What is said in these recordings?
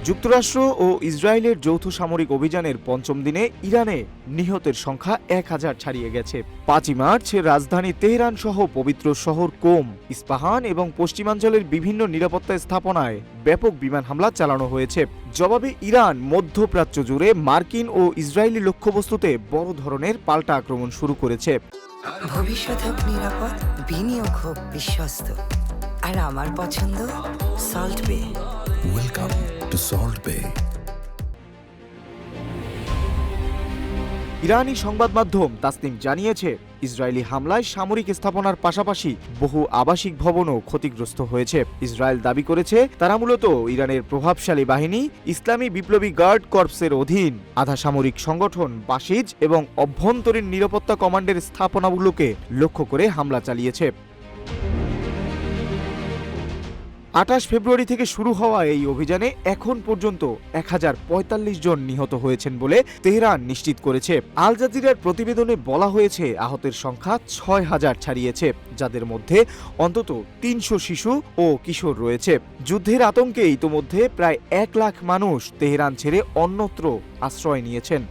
যুক্তরাষ্ট্র ও ইসরায়েলের যৌথ সামরিক অভিযানের পঞ্চম দিনে ইরানে নিহতের সংখ্যা 1000 ছাড়িয়ে গেছে। 5ই মার্চ রাজধানী তেহরান সহ পবিত্র শহর কোম, ইস্পাহান এবং পশ্চিমাঞ্চলের বিভিন্ন নিরাপত্তা স্থাপনায় ব্যাপক বিমান হামলা চালানো হয়েছে। জবাবে ইরান মধ্যপ্রাচ্য জুড়ে মার্কিন ও ইসরায়েলি লক্ষ্যবস্তুতে বড় ধরনের পাল্টা আক্রমণ শুরু করেছে। ভবিষ্যৎ হোক নিরাপদ, বিনিয়োগ হোক বিশ্বস্ত, আর আমার পছন্দ সল্ট বে। ওয়েলকাম টু সল্ট বে। ইরানি সংবাদ মাধ্যম তাসনিম জানিয়েছে, ইসরায়েলি হামলায় সামরিক স্থাপনার পাশাপাশি বহু আবাসিক ভবনও ক্ষতিগ্রস্ত হয়েছে। ইসরায়েল দাবি করেছে, তারা মূলত ইরানের প্রভাবশালী বাহিনী ইসলামী বিপ্লবী গার্ড কর্পসের অধীন আধা সামরিক সংগঠন বাসিজ এবং অভ্যন্তরীণ নিরাপত্তা কমান্ডের স্থাপনাগুলোকে লক্ষ্য করে হামলা চালিয়েছে। 28 ফেব্রুয়ারি থেকে শুরু হওয়া এই অভিযানে এখন পর্যন্ত 1045 জন নিহত হয়েছেন বলে তেহরান নিশ্চিত করেছে। আল জাজিরার প্রতিবেদনে বলা হয়েছে, আহতের সংখ্যা 6000 ছাড়িয়েছে, যাদের মধ্যে অন্তত 300 শিশু ও কিশোর রয়েছে। যুদ্ধের আতঙ্কে ইতোমধ্যে প্রায় 1 লাখ মানুষ তেহরান ছেড়ে অন্যত্র আশ্রয় নিয়েছেন।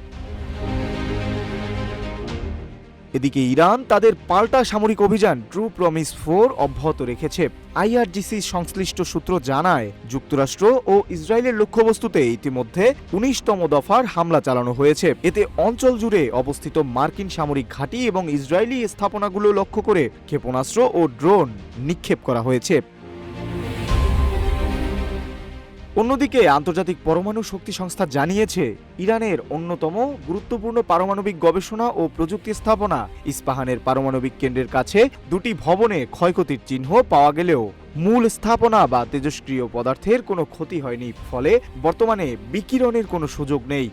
এদিকে ইরান তাদের পাল্টা সামরিক অভিযান ট্রু প্রমিস 4 অব্যাহত রেখেছে। আইআরজিসি সংশ্লিষ্ট সূত্র জানায়, যুক্তরাষ্ট্র ও ইসরায়েলের লক্ষ্যবস্তুতে ইতিমধ্যে 19তম দফার হামলা চালানো হয়েছে। এতে অঞ্চল জুড়ে অবস্থিত মার্কিন সামরিক ঘাঁটি এবং ইসরায়েলি স্থাপনাগুলো লক্ষ্য করে ক্ষেপণাস্ত্র ও ড্রোন নিক্ষেপ করা হয়েছে। অন্যদিকে আন্তর্জাতিক পরমাণু শক্তি সংস্থা জানিয়েছে, ইরানের অন্যতম গুরুত্বপূর্ণ পারমাণবিক গবেষণা ও প্রযুক্তি স্থাপনা ইস্পাহানের পারমাণবিক কেন্দ্রের কাছে 2টি ভবনে ক্ষয়ক্ষতির চিহ্ন পাওয়া গেলেও মূল স্থাপনা বা তেজস্ক্রিয় পদার্থের কোনো ক্ষতি হয়নি, ফলে বর্তমানে বিকিরণের কোনো সুযোগ নেই।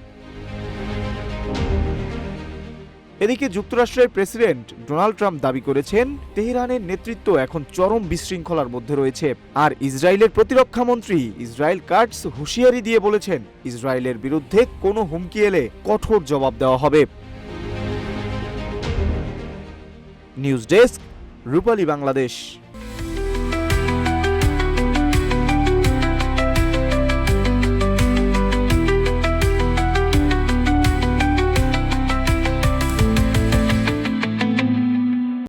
এদিকে যুক্তরাষ্ট্রের প্রেসিডেন্ট ডোনাল্ড ট্রাম্প দাবি করেছেন, তেহরানের নেতৃত্ব এখন চরম বিশৃঙ্খলার মধ্যে রয়েছে। আর ইসরায়েলের প্রতিরক্ষা মন্ত্রী ইসরায়েল কাটস হুঁশিয়ারি দিয়ে বলেছেন, ইসরায়েলের বিরুদ্ধে কোনো হুমকি এলে কঠোর জবাব দেওয়া হবে। নিউজ ডেস্ক, রূপালী বাংলাদেশ।